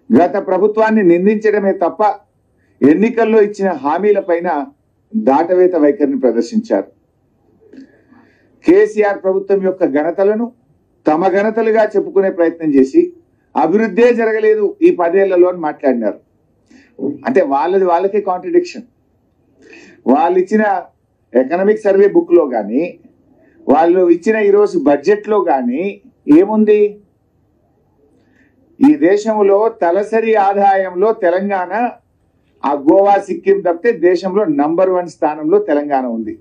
గత ప్రభుత్వాన్ని నిందించడమే తప్ప ఎన్నికల్లో ఇచ్చిన హామీలపైన దాటవేత వైఖరిని ప్రదర్శించారు. కేసీఆర్ ప్రభుత్వం యొక్క ఘనతలను తమ ఘనతలుగా చెప్పుకునే ప్రయత్నం చేసి అభివృద్ధే జరగలేదు ఈ 10 ఏళ్లలో అని మాట్లాడినారు. అంటే వాళ్ళకే కాంట్రడిక్షన్. వాళ్ళు ఇచ్చిన ఎకనామిక్ సర్వే బుక్ లో కానీ వాళ్ళు ఇచ్చిన ఈరోజు బడ్జెట్ లో కానీ ఏముంది? ఈ దేశంలో తలసరి ఆదాయంలో తెలంగాణ ఆ గోవా సిక్కిం తప్పితే దేశంలో నంబర్ 1 స్థానంలో తెలంగాణ ఉంది.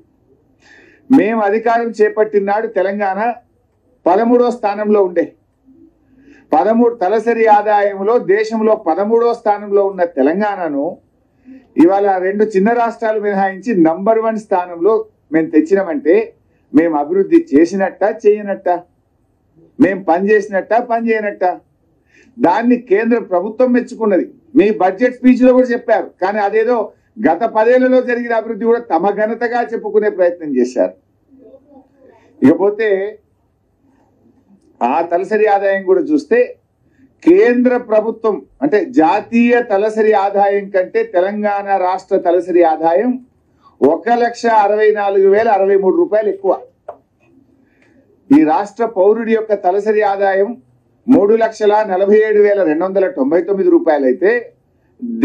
మేము అధికారం చేపట్టినాడు తెలంగాణ 13వ స్థానంలో ఉండే. 13 తలసరి ఆదాయంలో దేశంలో 13వ స్థానంలో ఉన్న తెలంగాణను ఇవాళ 2 చిన్న రాష్ట్రాలు మినహాయించి నంబర్ 1 స్థానంలో మేము తెచ్చినామంటే మేము అభివృద్ధి చేసినట్ట చేయనట్ట, మేము పని చేసినట్ట పని చేయనట్ట? దాన్ని కేంద్ర ప్రభుత్వం మెచ్చుకున్నది. మీ బడ్జెట్ స్పీచ్ లో కూడా చెప్పారు. కానీ అదేదో గత 10 ఏళ్లలో జరిగిన అభివృద్ధి కూడా తమ ఘనతగా చెప్పుకునే ప్రయత్నం చేశారు. ఇకపోతే ఆ తలసరి ఆదాయం కూడా చూస్తే కేంద్ర ప్రభుత్వం అంటే జాతీయ తలసరి ఆదాయం కంటే తెలంగాణ రాష్ట్ర తలసరి ఆదాయం 1,64,063 రూపాయలు ఎక్కువ. ఈ రాష్ట్ర పౌరుడి యొక్క తలసరి ఆదాయం 3,47,299 రూపాయలు అయితే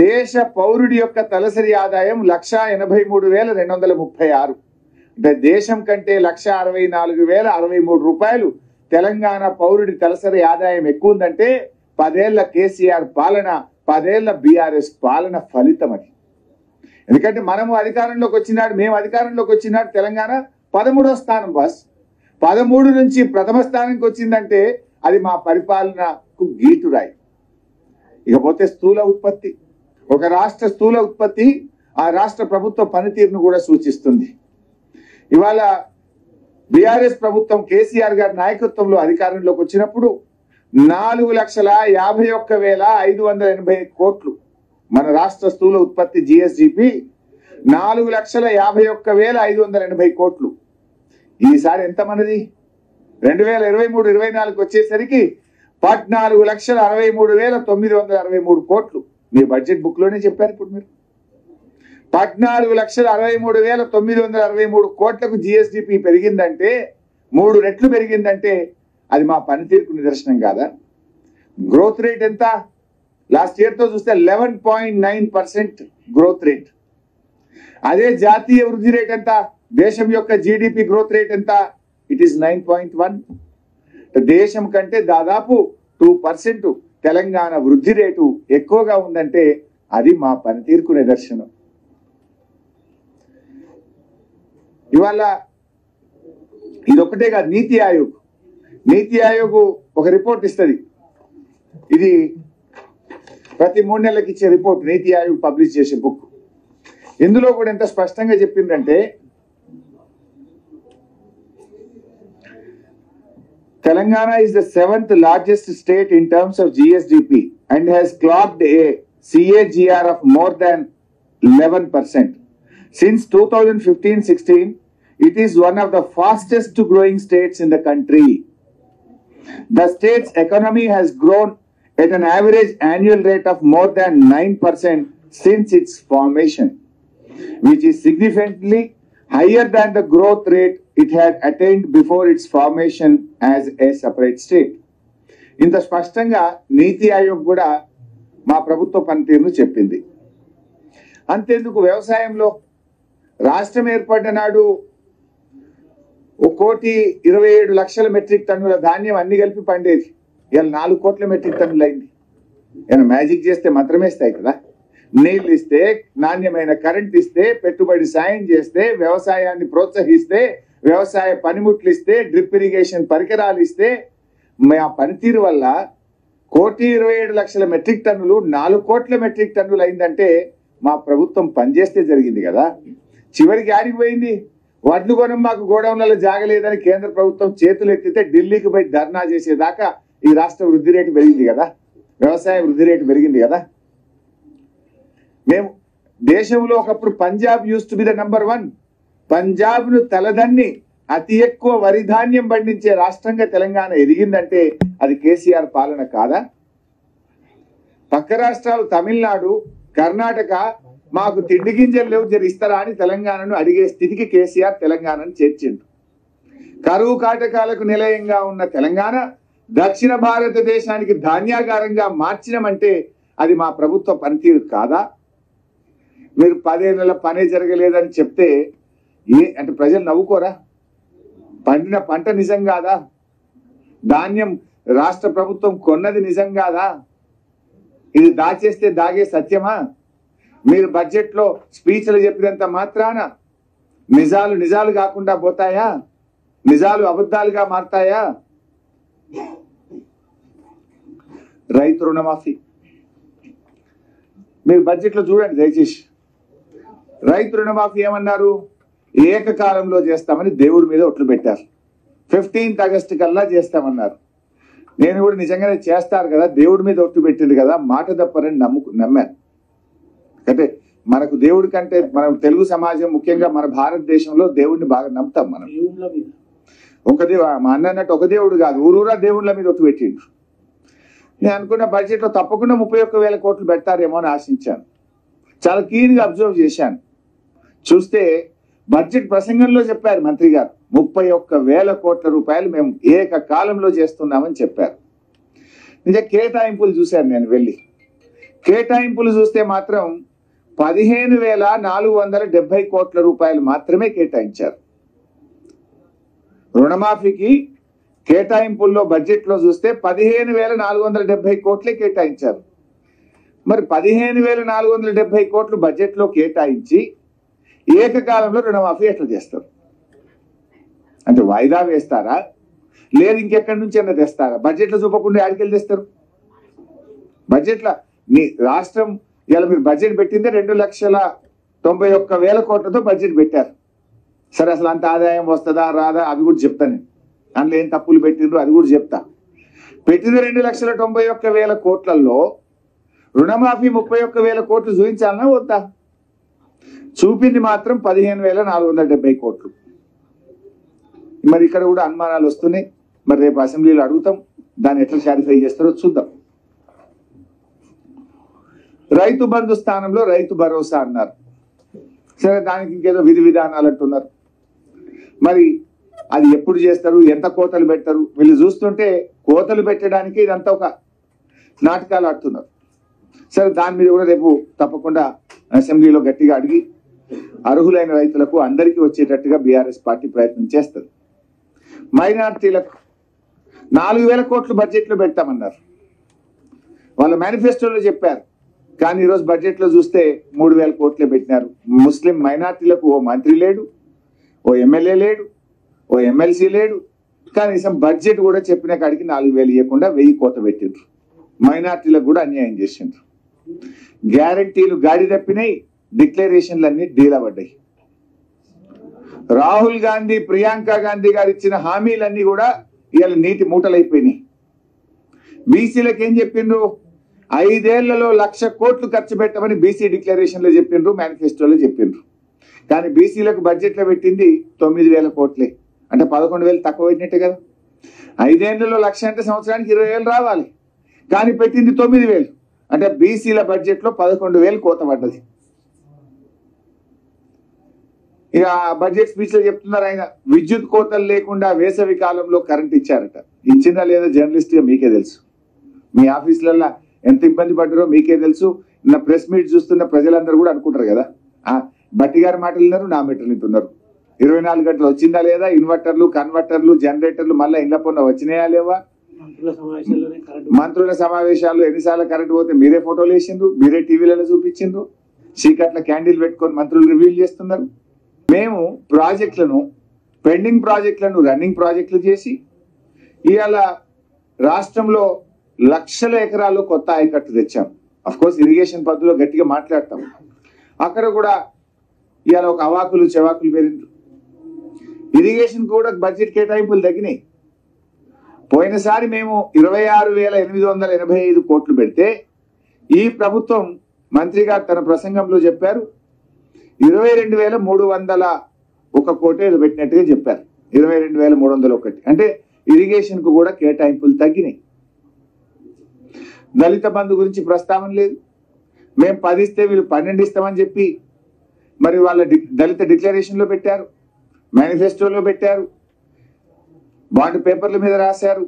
దేశ పౌరుడి యొక్క తలసరి ఆదాయం 1,83,236. అంటే దేశం కంటే 1,64,063 రూపాయలు తెలంగాణ పౌరుడి తలసరి ఆదాయం ఎక్కువ ఉందంటే 10 ఏళ్ల కేసీఆర్ పాలన, 10 ఏళ్ల బీఆర్ఎస్ పాలన ఫలితం అది. ఎందుకంటే మేము అధికారంలోకి వచ్చినాడు తెలంగాణ 13వ స్థానం బాస్. 13 నుంచి ప్రథమ స్థానానికి వచ్చిందంటే అది మా పరిపాలనకు గీటురాయి. ఇకపోతే స్థూల ఉత్పత్తి, ఒక రాష్ట్ర స్థూల ఉత్పత్తి ఆ రాష్ట్ర ప్రభుత్వ పనితీరును కూడా సూచిస్తుంది. ఇవాళ బీఆర్ఎస్ ప్రభుత్వం కేసీఆర్ గారి నాయకత్వంలో అధికారంలోకి వచ్చినప్పుడు 4,51,580 కోట్లు మన రాష్ట్ర స్థూల ఉత్పత్తి జిఎస్డిపి 4,51,580 కోట్లు. ఈసారి ఎంత మనది? 2023-24 వచ్చేసరికి 14,63,963 కోట్లు. మీ బడ్జెట్ బుక్ లోనే చెప్పారు. ఇప్పుడు మీరు 14,63,963 కోట్లకు జిఎస్డిపి పెరిగిందంటే 3 రెట్లు పెరిగిందంటే అది మా పనితీరుకు నిదర్శనం కాదా? గ్రోత్ రేట్ ఎంత? లాస్ట్ ఇయర్ తో చూస్తే 11.9% గ్రోత్ రేట్. అదే జాతీయ వృద్ధి రేట్ ఎంత? దేశం యొక్క జీడిపి గ్రోత్ రేట్ ఎంత? It is 9.1. దేశం కంటే దాదాపు 2% తెలంగాణ వృద్ధి రేటు ఎక్కువగా ఉందంటే అది మా పనితీరుకు నిదర్శనం. ఇవాళ ఇదొక్కటే కాదు, నీతి ఆయోగ్ ఒక రిపోర్ట్ ఇస్తుంది. ఇది ప్రతి 3 నెలలకు ఇచ్చే రిపోర్ట్ నీతి ఆయోగ్ పబ్లిష్ చేసే బుక్. ఇందులో కూడా ఎంత స్పష్టంగా చెప్పిందంటే Telangana is the 7th largest state in terms of GSDP and has clocked a CAGR of more than 11%. Since 2015-16, it is one of the fastest growing states in the country. The state's economy has grown at an average annual rate of more than 9% since its formation, which is significantly higher than the growth rate it had attained before its formation as a separate state. ఇంత స్పష్టంగా నీతి ఆయోగ్ కూడా మా ప్రభుత్వ పనితీరును చెప్పింది. అంతేందుకు వ్యవసాయంలో రాష్ట్రం ఏర్పడిన నాడు 1,27,00,000 మెట్రిక్ టన్నుల ధాన్యం అన్ని కలిపి పండేది. ఇవాళ 4 కోట్ల మెట్రిక్ టన్నులు అయింది. ఏమైనా మ్యాజిక్ చేస్తే మంత్రమేస్తాయి కదా? నీళ్ళు ఇస్తే, నాణ్యమైన కరెంట్ ఇస్తే, పెట్టుబడి సాయం చేస్తే, వ్యవసాయాన్ని ప్రోత్సహిస్తే, వ్యవసాయ పనిముట్లు ఇస్తే, డ్రిప్ ఇరిగేషన్ పరికరాలు ఇస్తే, మా పనితీరు వల్ల 1,27,00,000 మెట్రిక్ టన్నులు 4 కోట్ల మెట్రిక్ టన్నులు అయిందంటే మా ప్రభుత్వం పనిచేస్తే జరిగింది కదా. చివరికి ఆడికి పోయింది. వడ్లు కొనం మాకు గోడౌన్లలో జాగలేదని కేంద్ర ప్రభుత్వం చేతులు ఎత్తితే ఢిల్లీకి పోయి ధర్నా చేసేదాకా ఈ రాష్ట్ర వృద్ధి రేటు పెరిగింది కదా, వ్యవసాయ వృద్ధి రేటు పెరిగింది కదా. మేము దేశంలో ఒకప్పుడు Punjab use to be the number 1. Punjab ను తలదన్ని అతి ఎక్కువ వరి ధాన్యం పండించే రాష్ట్రంగా తెలంగాణ ఎదిగిందంటే అది కేసీఆర్ పాలన కాదా? పక్క పక్క రాష్ట్రాలు తమిళనాడు, కర్ణాటక మాకు తిండి గింజలు లేవు జర ఇస్తారా అని తెలంగాణను అడిగే స్థితికి కేసీఆర్ తెలంగాణను చేర్చిండు. కరువు కాటకాలకు నిలయంగా ఉన్న తెలంగాణ దక్షిణ భారతదేశానికి ధాన్యాగారంగా మార్చినమంటే అది మా ప్రభుత్వ పనితీరు కాదా? మీరు 10 ఏళ్ల పనే జరగలేదని చెప్తే అంటే ప్రజలు నవ్వుకోరా? పండిన పంట నిజం కాదా? ధాన్యం రాష్ట్ర ప్రభుత్వం కొన్నది నిజం కాదా? ఇది దాచేస్తే దాగే సత్యమా? మీరు బడ్జెట్ లో స్పీచ్లు చెప్పినంత మాత్రాన నిజాలు నిజాలు కాకుండా పోతాయా? నిజాలు అబద్ధాలుగా మారతాయా? రైతు రుణమాఫీ మీరు బడ్జెట్ లో చూడండి దయచేసి. రైతు రుణమాఫీ ఏమన్నారు? ఏకకాలంలో చేస్తామని దేవుడి మీద ఒట్లు పెట్టారు. 15th ఆగస్టు కల్లా చేస్తామన్నారు. నేను కూడా నిజంగానే చేస్తారు కదా, దేవుడి మీద ఒట్టు పెట్టింది కదా, మాట తప్పరని నమ్మాను. అంటే మనకు దేవుడి కంటే మన తెలుగు సమాజం ముఖ్యంగా మన భారతదేశంలో దేవుడిని బాగా నమ్ముతాం మనం. మా అన్న అన్నట్టు ఒక దేవుడు కాదు, ఊరూరా దేవుళ్ళ మీద ఒట్టు పెట్టిండు. నేను అనుకున్న బడ్జెట్ లో తప్పకుండా 31,000 కోట్లు పెడతారేమో అని ఆశించాను. చాలా క్లీన్ గా అబ్జర్వ్ చేశాను. చూస్తే బడ్జెట్ ప్రసంగంలో చెప్పారు మంత్రి గారు 31,000 కోట్ల రూపాయలు మేము ఏకకాలంలో చేస్తున్నామని చెప్పారు. నిజ కేటాయింపులు చూశాను నేను వెళ్ళి. కేటాయింపులు చూస్తే మాత్రం 15,470 కోట్ల రూపాయలు మాత్రమే కేటాయించారు. రుణమాఫీకి కేటాయింపుల్లో బడ్జెట్ లో చూస్తే 15,470 కోట్లే కేటాయించారు. మరి 15,470 కోట్లు బడ్జెట్ లో కేటాయించి ఏకకాలంలో రుణమాఫీ ఎట్లా చేస్తారు? అంటే వాయిదా వేస్తారా, లేదు ఇంకెక్కడి నుంచి అన్న తెస్తారా? బడ్జెట్ లో చూపకుండా ఆడికెళ్ళి తెస్తారు. బడ్జెట్ లో మీ రాష్ట్రం ఇలా మీరు బడ్జెట్ పెట్టిందే 2,91,000 కోట్లతో బడ్జెట్ పెట్టారు. సరే అసలు అంత ఆదాయం వస్తుందా రాదా అవి కూడా చెప్తా నేను. అందులో ఏం తప్పులు పెట్టిండ్రు అది కూడా చెప్తా. పెట్టింది 2,91,000 కోట్లలో రుణమాఫీ 31,000 కోట్లు చూపించాలన్నా వద్దా? చూపింది మాత్రం 15,470 కోట్లు. మరి ఇక్కడ కూడా అనుమానాలు వస్తున్నాయి. మరి రేపు అసెంబ్లీలో అడుగుతాం, దాన్ని ఎట్లా సాటిస్ఫై చేస్తారో చూద్దాం. రైతు బంధు స్థానంలో రైతు భరోసా అన్నారు. సరే దానికి ఇంకేదో విధి విధానాలు అంటున్నారు. మరి అది ఎప్పుడు చేస్తారు, ఎంత కోతలు పెడతారు? వీళ్ళు చూస్తుంటే కోతలు పెట్టడానికి ఇదంతా ఒక నాటకాలు ఆడుతున్నారు. సరే దాని మీద కూడా రేపు తప్పకుండా అసెంబ్లీలో గట్టిగా అడిగి అర్హులైన రైతులకు అందరికీ వచ్చేటట్టుగా బీఆర్ఎస్ పార్టీ ప్రయత్నం చేస్తుంది. మైనార్టీలకు 4,000 కోట్లు బడ్జెట్ లో పెడతామన్నారు. వాళ్ళ మేనిఫెస్టోలో చెప్పారు. కానీ ఈరోజు బడ్జెట్ లో చూస్తే 3,000 కోట్లే పెట్టినారు. ముస్లిం మైనార్టీలకు ఓ మంత్రి లేడు, ఓ ఎమ్మెల్యే లేడు, ఓ ఎమ్మెల్సీ లేడు. కనీసం బడ్జెట్ కూడా చెప్పిన కాడికి 4,000 ఇవ్వకుండా 1,000 కోత పెట్టిండ్రు. మైనార్టీలకు కూడా అన్యాయం చేసిండ్రు. గ్యారంటీలు గాడి తప్పినాయి, డిక్లరేషన్లన్నీ డీలా పడ్డాయి. రాహుల్ గాంధీ, ప్రియాంక గాంధీ గారు ఇచ్చిన హామీలన్నీ కూడా ఇవాళ నీటి మూటలైపోయినాయి. బీసీలకు ఏం చెప్పిండ్రు? 5 ఏళ్లలో 1,00,000 కోట్లు ఖర్చు పెట్టమని బీసీ డిక్లరేషన్ లో చెప్పిండ్రు, మేనిఫెస్టోలో చెప్పిండ్రు. కానీ బీసీలకు బడ్జెట్ లో పెట్టింది 9,000 కోట్లే. అంటే 11,000 తక్కువ పెట్టినట్టే కదా. 5 ఏళ్లలో 1,00,000 అంటే సంవత్సరానికి 20,000 రావాలి. కానీ పెట్టింది 9,000. అంటే బీసీల బడ్జెట్ లో 11,000 కోత పడ్డది. ఇక బడ్జెట్ స్పీచ్ లో చెప్తున్నారు ఆయన, విద్యుత్ కోతలు లేకుండా వేసవి కాలంలో కరెంట్ ఇచ్చారట. ఇచ్చిందా లేదా జర్నలిస్ట్ గా మీకే తెలుసు. మీ ఆఫీసులలో ఎంత ఇబ్బంది పడ్డారో మీకే తెలుసు. నా ప్రెస్ మీట్ చూస్తున్న ప్రజలందరూ కూడా అనుకుంటారు కదా, బట్టి గారి మాటలు విన్నారు, నా మెటలు వింటున్నారు. 24 గంటలు వచ్చిందా లేదా? ఇన్వర్టర్లు, కన్వర్టర్లు, జనరేటర్లు మళ్ళీ ఇండ్ల పొన్న వచ్చినాయా లేవా? మంత్రుల సమావేశాలు ఎన్నిసార్లు కరెంట్ పోతే మీరే ఫోటోలు వేసిండ్రు, మీరే టీవీలలో చూపించిండ్రు. చీకట్ల క్యాండిల్ పెట్టుకొని మంత్రులు రివ్యూలు చేస్తున్నారు. మేము ప్రాజెక్టులను, పెండింగ్ ప్రాజెక్టులను రన్నింగ్ ప్రాజెక్టులు చేసి ఇవాళ రాష్ట్రంలో లక్షల ఎకరాల్లో కొత్త ఆయకట్టు తెచ్చాం. అఫ్ కోర్స్ ఇరిగేషన్ పద్ధతిలో గట్టిగా మాట్లాడతాం. అక్కడ కూడా ఇవాళ ఒక అవాకులు చెవాకులు పెరిగిండ్రు. ఇరిగేషన్ కూడా బడ్జెట్ కేటాయింపులు తగ్గినాయి. పోయినసారి మేము 26,885 కోట్లు పెడితే ఈ ప్రభుత్వం మంత్రి గారు తన ప్రసంగంలో చెప్పారు 22,301 కోటి ఏదో పెట్టినట్టుగా చెప్పారు. 22,301. అంటే ఇరిగేషన్ కు కూడా కేటాయింపులు తగ్గినాయి. దళిత బంధు గురించి ప్రస్తావన లేదు. మేము 10 ఇస్తే వీళ్ళు 12 ఇస్తామని చెప్పి మరి వాళ్ళ దళిత డిక్లరేషన్లో పెట్టారు, మేనిఫెస్టోలో పెట్టారు, బాండ్ పేపర్ల మీద రాశారు.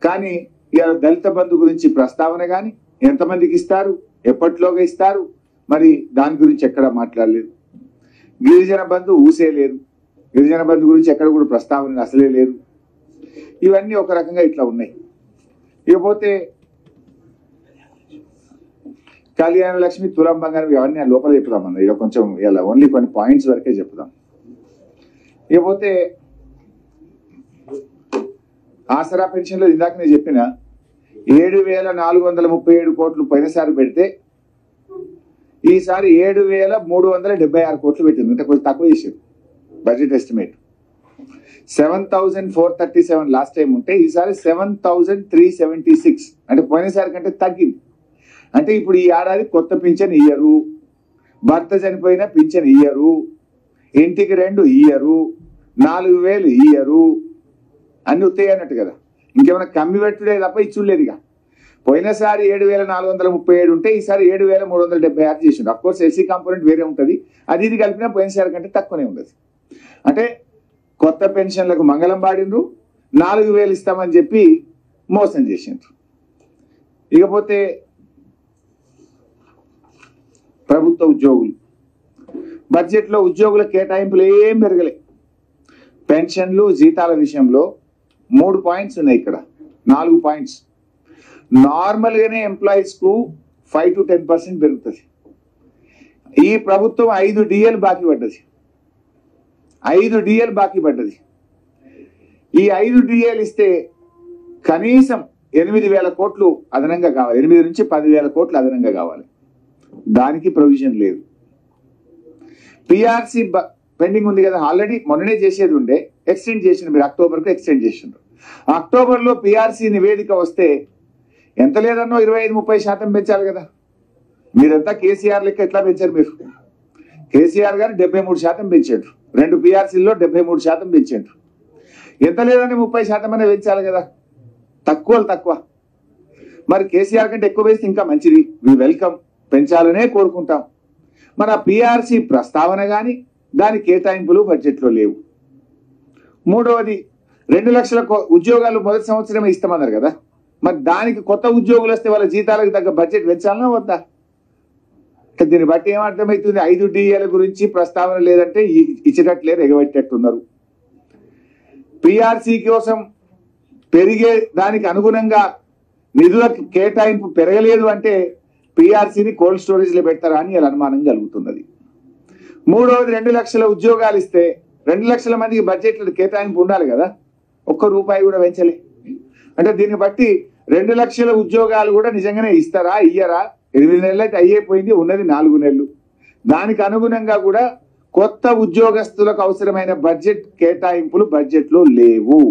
కానీ ఇవాళ దళిత బంధు గురించి ప్రస్తావన కానీ ఎంతమందికి ఇస్తారు, ఎప్పటిలోగా ఇస్తారు, మరి దాని గురించి ఎక్కడ మాట్లాడలేదు. గిరిజన బంధు ఊసే లేదు, గిరిజన బంధు గురించి ఎక్కడ కూడా ప్రస్తావన అసలే లేదు. ఇవన్నీ ఒక రకంగా ఇట్లా ఉన్నాయి. ఇకపోతే కళ్యాణ లక్ష్మి, తులం బంగారం ఇవన్నీ లోపల చెప్పుదామన్నా. ఇలా కొంచెం ఇలా ఓన్లీ కొన్ని పాయింట్స్ వరకే చెప్దాం. ఇకపోతే ఆసరా పెన్షన్లో ఇందాక నేను చెప్పిన 7,437 కోట్లు పోయినసారి పెడితే ఈసారి 7,376 కోట్లు పెట్టింది. అంటే కొంచెం తక్కువ చేసారు బడ్జెట్ ఎస్టిమేట్. 7,437 లాస్ట్ టైం ఉంటే ఈసారి 7,376, అంటే పోయినసారి కంటే తగ్గింది. అంటే ఇప్పుడు ఈ ఏడాది కొత్త పింఛన్ ఇయ్యరు, భర్త చనిపోయినా పింఛన్ ఇయ్యరు, ఇంటికి 2 ఇయ్యరు, 4,000 ఇయ్యరు, అన్ని ఉత్తాయి అన్నట్టు కదా. ఇంకేమైనా కమ్మి పెట్టుడే తప్ప ఇచ్చులేదు. ఇక పోయినసారి 7,437 ఉంటే ఈసారి 7,376 చేసిండు. అఫ్కోర్స్ ఎస్సీ కాంపోనెంట్ వేరే ఉంటుంది, అది ఇది కలిపినా పోయినసారి కంటే తక్కువనే ఉండదు. అంటే కొత్త పెన్షన్లకు మంగళం పాడిండ్రు, 4,000 ఇస్తామని చెప్పి మోసం చేసిండ్రు. ఇకపోతే ప్రభుత్వ ఉద్యోగులు బడ్జెట్లో ఉద్యోగుల కేటాయింపులు ఏం పెరగలే. పెన్షన్లు జీతాల విషయంలో 3 పాయింట్స్ ఉన్నాయి, ఇక్కడ 4 పాయింట్స్. నార్మల్గానే ఎంప్లాయీస్ కు 5 to 10% పెరుగుతుంది. ఈ ప్రభుత్వం 5 DL బాకీ పడ్డది, 5 DL బాకీ పడ్డది. ఈ 5 DL ఇస్తే కనీసం 8,000 కోట్లు అదనంగా కావాలి, 8 నుంచి 10,000 కోట్లు అదనంగా కావాలి. దానికి ప్రొవిజన్ లేదు. పిఆర్సీ పెండింగ్ ఉంది కదా, ఆల్రెడీ మొన్ననే చేసేది ఉండే, ఎక్స్టెండ్ చేసిండ్రు, మీరు అక్టోబర్కు ఎక్స్టెండ్ చేసిండ్రు. అక్టోబర్లో పిఆర్సీ నివేదిక వస్తే ఎంత లేదన్నో 25-30% పెంచాలి కదా. మీరంతా కేసీఆర్ లెక్క ఎట్లా పెంచారు? మీరు కేసీఆర్ గారు 73% పెంచారు, 2 పిఆర్సీల్లో 73% పెంచారు. ఎంత లేదని 30% అనే పెంచాలి కదా. తక్కువ. మరి కేసీఆర్ కంటే ఎక్కువ వేస్తే ఇంకా మంచిది, వి వెల్కమ్, పెంచాలనే కోరుకుంటాం. మరి ఆ పిఆర్సీ ప్రస్తావన కానీ దాని కేటాయింపులు బడ్జెట్లో లేవు. మూడవది 2 లక్షల ఉద్యోగాలు మొదటి సంవత్సరమే ఇస్తామన్నారు కదా, మరి దానికి కొత్త ఉద్యోగులు వస్తే వాళ్ళ జీతాలకు తగ్గ బడ్జెట్ పెంచాలన్నా వద్దా? దీన్ని బట్టి ఏమర్థమవుతుంది? 5 DL గురించి ప్రస్తావన లేదంటే ఇచ్చేటట్లేరు, ఎగబెట్టేట్టున్నారు. పిఆర్సీ కోసం పెరిగే దానికి అనుగుణంగా నిధుల కేటాయింపు పెరగలేదు అంటే పిఆర్సీని కోల్డ్ స్టోరేజ్లో పెడతారా అని అనుమానం కలుగుతున్నది. మూడవది 2 లక్షల ఉద్యోగాలు ఇస్తే 2 లక్షల మందికి బడ్జెట్లో కేటాయింపు ఉండాలి కదా, ₹1 కూడా పెంచలే. అంటే దీన్ని బట్టి 2 లక్షల ఉద్యోగాలు కూడా నిజంగానే ఇస్తారా ఇయ్యరా? 8 నెలలు అయితే అయ్యేపోయింది, ఉన్నది 4 నెలలు. దానికి అనుగుణంగా కూడా కొత్త ఉద్యోగస్తులకు అవసరమైన బడ్జెట్ కేటాయింపులు బడ్జెట్లో లేవు.